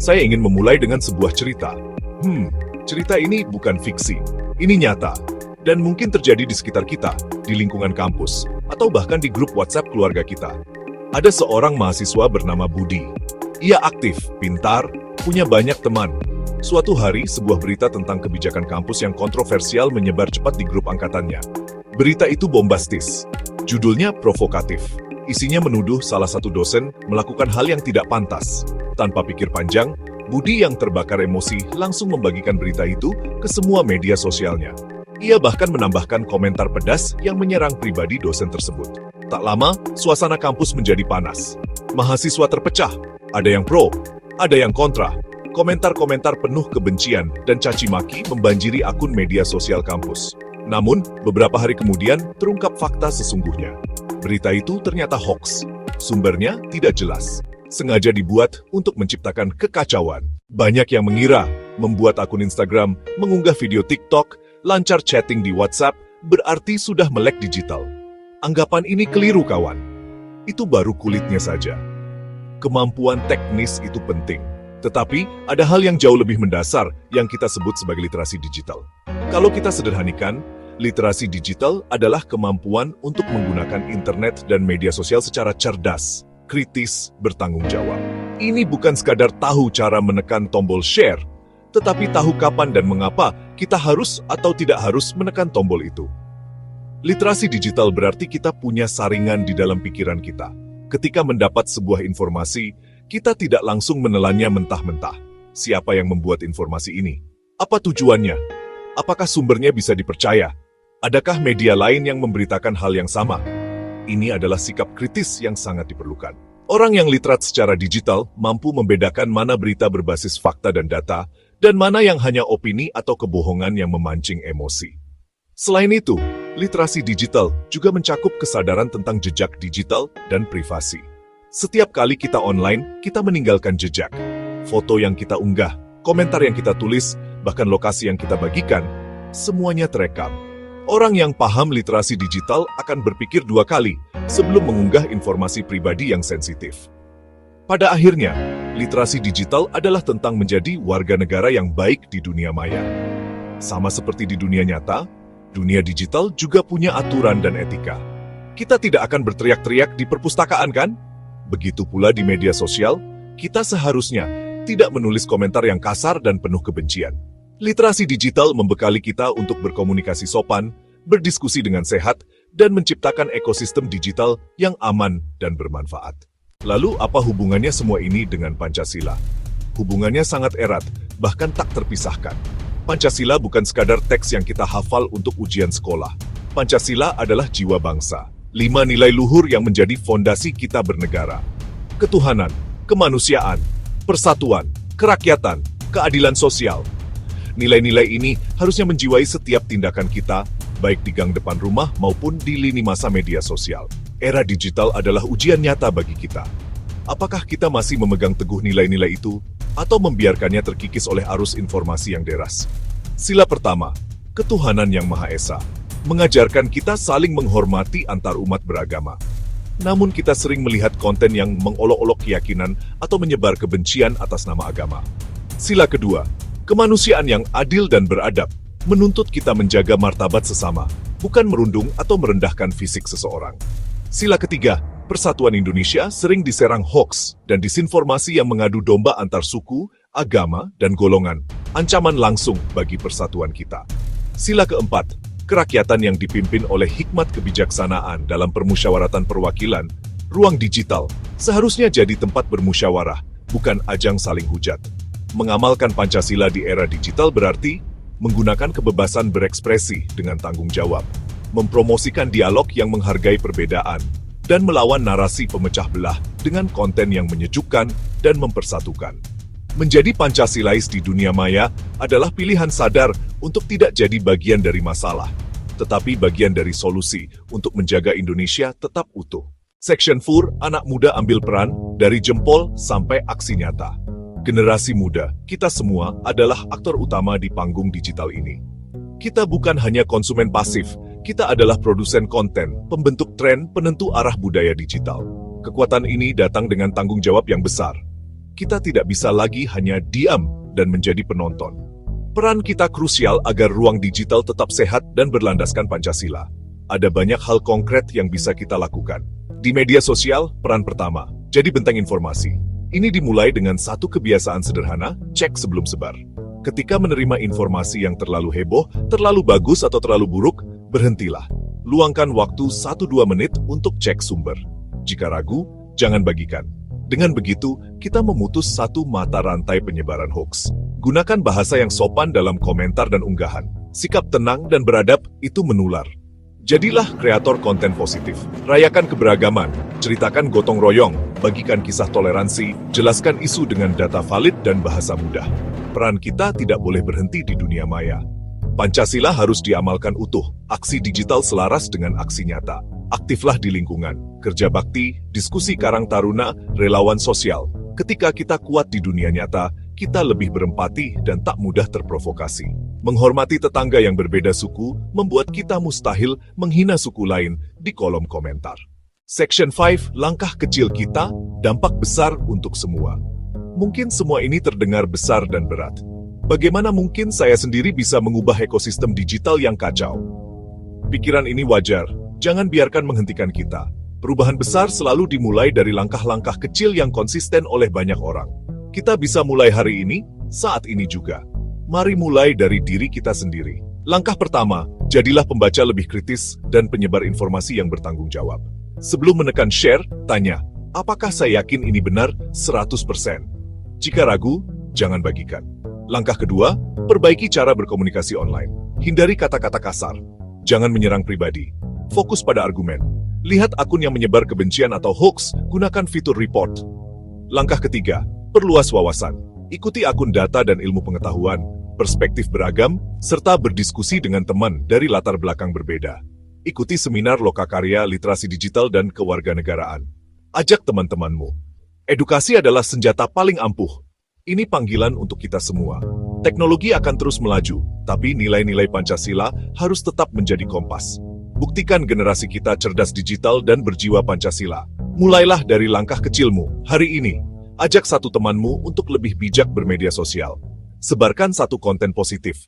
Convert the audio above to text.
Saya ingin memulai dengan sebuah cerita. Cerita ini bukan fiksi, ini nyata, dan mungkin terjadi di sekitar kita, di lingkungan kampus, atau bahkan di grup WhatsApp keluarga kita. Ada seorang mahasiswa bernama Budi. Ia aktif, pintar, punya banyak teman. Suatu hari, sebuah berita tentang kebijakan kampus yang kontroversial menyebar cepat di grup angkatannya. Berita itu bombastis. Judulnya provokatif. Isinya menuduh salah satu dosen melakukan hal yang tidak pantas. Tanpa pikir panjang, Budi yang terbakar emosi langsung membagikan berita itu ke semua media sosialnya. Ia bahkan menambahkan komentar pedas yang menyerang pribadi dosen tersebut. Tak lama, suasana kampus menjadi panas. Mahasiswa terpecah, ada yang pro, ada yang kontra. Komentar-komentar penuh kebencian dan caci maki membanjiri akun media sosial kampus. Namun, beberapa hari kemudian terungkap fakta sesungguhnya. Berita itu ternyata hoax. Sumbernya tidak jelas. Sengaja dibuat untuk menciptakan kekacauan. Banyak yang mengira membuat akun Instagram, mengunggah video TikTok, lancar chatting di WhatsApp, berarti sudah melek digital. Anggapan ini keliru, kawan. Itu baru kulitnya saja. Kemampuan teknis itu penting. Tetapi, ada hal yang jauh lebih mendasar yang kita sebut sebagai literasi digital. Kalau kita sederhanakan, literasi digital adalah kemampuan untuk menggunakan internet dan media sosial secara cerdas, kritis, bertanggung jawab. Ini bukan sekadar tahu cara menekan tombol share, tetapi tahu kapan dan mengapa kita harus atau tidak harus menekan tombol itu. Literasi digital berarti kita punya saringan di dalam pikiran kita. Ketika mendapat sebuah informasi, kita tidak langsung menelannya mentah-mentah. Siapa yang membuat informasi ini? Apa tujuannya? Apakah sumbernya bisa dipercaya? Adakah media lain yang memberitakan hal yang sama? Ini adalah sikap kritis yang sangat diperlukan. Orang yang literat secara digital mampu membedakan mana berita berbasis fakta dan data, dan mana yang hanya opini atau kebohongan yang memancing emosi. Selain itu, literasi digital juga mencakup kesadaran tentang jejak digital dan privasi. Setiap kali kita online, kita meninggalkan jejak. Foto yang kita unggah, komentar yang kita tulis, bahkan lokasi yang kita bagikan, semuanya terekam. Orang yang paham literasi digital akan berpikir dua kali sebelum mengunggah informasi pribadi yang sensitif. Pada akhirnya, literasi digital adalah tentang menjadi warga negara yang baik di dunia maya. Sama seperti di dunia nyata, dunia digital juga punya aturan dan etika. Kita tidak akan berteriak-teriak di perpustakaan, kan? Begitu pula di media sosial, kita seharusnya tidak menulis komentar yang kasar dan penuh kebencian. Literasi digital membekali kita untuk berkomunikasi sopan, berdiskusi dengan sehat, dan menciptakan ekosistem digital yang aman dan bermanfaat. Lalu apa hubungannya semua ini dengan Pancasila? Hubungannya sangat erat, bahkan tak terpisahkan. Pancasila bukan sekadar teks yang kita hafal untuk ujian sekolah. Pancasila adalah jiwa bangsa. 5 nilai luhur yang menjadi fondasi kita bernegara. Ketuhanan, kemanusiaan, persatuan, kerakyatan, keadilan sosial. Nilai-nilai ini harusnya menjiwai setiap tindakan kita, baik di gang depan rumah maupun di lini masa media sosial. Era digital adalah ujian nyata bagi kita. Apakah kita masih memegang teguh nilai-nilai itu, atau membiarkannya terkikis oleh arus informasi yang deras? Sila pertama, ketuhanan yang Maha Esa, mengajarkan kita saling menghormati antar umat beragama. Namun kita sering melihat konten yang mengolok-olok keyakinan atau menyebar kebencian atas nama agama. Sila kedua, kemanusiaan yang adil dan beradab, menuntut kita menjaga martabat sesama, bukan merundung atau merendahkan fisik seseorang. Sila ketiga, persatuan Indonesia sering diserang hoaks dan disinformasi yang mengadu domba antar suku, agama, dan golongan, ancaman langsung bagi persatuan kita. Sila keempat, kerakyatan yang dipimpin oleh hikmat kebijaksanaan dalam permusyawaratan perwakilan, ruang digital, seharusnya jadi tempat bermusyawarah, bukan ajang saling hujat. Mengamalkan Pancasila di era digital berarti menggunakan kebebasan berekspresi dengan tanggung jawab, mempromosikan dialog yang menghargai perbedaan, dan melawan narasi pemecah belah dengan konten yang menyejukkan dan mempersatukan. Menjadi Pancasilais di dunia maya adalah pilihan sadar untuk tidak jadi bagian dari masalah, tetapi bagian dari solusi untuk menjaga Indonesia tetap utuh. Section 4, anak muda ambil peran, dari jempol sampai aksi nyata. Generasi muda, kita semua adalah aktor utama di panggung digital ini. Kita bukan hanya konsumen pasif, kita adalah produsen konten, pembentuk tren, penentu arah budaya digital. Kekuatan ini datang dengan tanggung jawab yang besar. kita tidak bisa lagi hanya diam dan menjadi penonton. Peran kita krusial agar ruang digital tetap sehat dan berlandaskan Pancasila. Ada banyak hal konkret yang bisa kita lakukan. Di media sosial, peran pertama, jadi benteng informasi. Ini dimulai dengan satu kebiasaan sederhana, cek sebelum sebar. Ketika menerima informasi yang terlalu heboh, terlalu bagus atau terlalu buruk, berhentilah. Luangkan waktu 1-2 menit untuk cek sumber. Jika ragu, jangan bagikan. Dengan begitu, kita memutus satu mata rantai penyebaran hoaks. Gunakan bahasa yang sopan dalam komentar dan unggahan. Sikap tenang dan beradab itu menular. Jadilah kreator konten positif. Rayakan keberagaman, ceritakan gotong royong, bagikan kisah toleransi, jelaskan isu dengan data valid dan bahasa mudah. Peran kita tidak boleh berhenti di dunia maya. Pancasila harus diamalkan utuh, aksi digital selaras dengan aksi nyata. Aktiflah di lingkungan, kerja bakti, diskusi karang taruna, relawan sosial. Ketika kita kuat di dunia nyata, kita lebih berempati dan tak mudah terprovokasi. Menghormati tetangga yang berbeda suku membuat kita mustahil menghina suku lain di kolom komentar. Section 5, langkah kecil kita, dampak besar untuk semua. Mungkin semua ini terdengar besar dan berat. Bagaimana mungkin saya sendiri bisa mengubah ekosistem digital yang kacau? Pikiran ini wajar, jangan biarkan menghentikan kita. Perubahan besar selalu dimulai dari langkah-langkah kecil yang konsisten oleh banyak orang. Kita bisa mulai hari ini, saat ini juga. Mari mulai dari diri kita sendiri. Langkah pertama, jadilah pembaca lebih kritis dan penyebar informasi yang bertanggung jawab. Sebelum menekan share, tanya, apakah saya yakin ini benar 100%? Jika ragu, jangan bagikan. Langkah kedua, perbaiki cara berkomunikasi online. Hindari kata-kata kasar. Jangan menyerang pribadi. Fokus pada argumen. Lihat akun yang menyebar kebencian atau hoax, gunakan fitur report. Langkah ketiga, perluas wawasan. Ikuti akun data dan ilmu pengetahuan, perspektif beragam, serta berdiskusi dengan teman dari latar belakang berbeda. Ikuti seminar lokakarya, literasi digital, dan kewarganegaraan. Ajak teman-temanmu. Edukasi adalah senjata paling ampuh. Ini panggilan untuk kita semua. Teknologi akan terus melaju, tapi nilai-nilai Pancasila harus tetap menjadi kompas. Buktikan generasi kita cerdas digital dan berjiwa Pancasila. Mulailah dari langkah kecilmu hari ini. Ajak satu temanmu untuk lebih bijak bermedia sosial. Sebarkan satu konten positif.